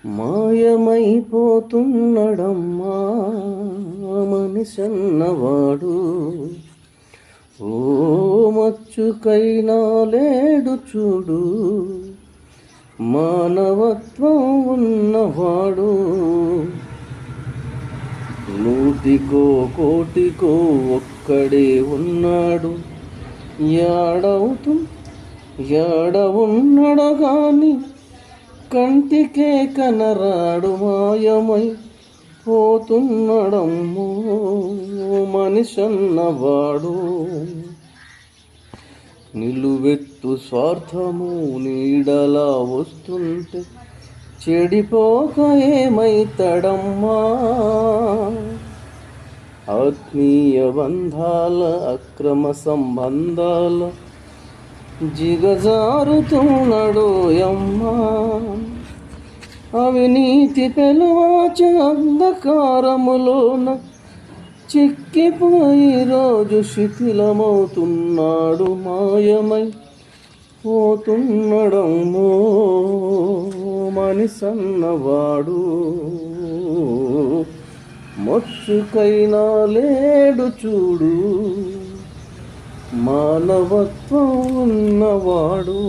మాయమైపోతున్నడమ్మా మనిషన్నవాడు. ఓ మచ్చుకైనా లేడు చూడు, మానవత్వం ఉన్నవాడు. నూటికో కోటికో ఒక్కడే ఉన్నాడు, యాడ ఉన్నాడు గాని కంటికే కనరాడు. మాయమై పోతున్నడమ్మో మనిషన్నవాడు. నిలువెత్తు స్వార్థము నీడలా వస్తుంటే చెడిపోక ఏమైతడమ్మా. ఆత్మీయ బంధాల అక్రమ సంబంధాల జిగజారుతున్నాడోయమ్మా. అవినీతి పెలువాచ అంధకారములోన చిక్కిపోయి రోజు శిథిలమవుతున్నాడు. మాయమై పోతున్నడమ్మో మనిషన్నవాడు. మచ్చుకైనా లేడు చూడు, మానవత్వం ఉన్నవాడు.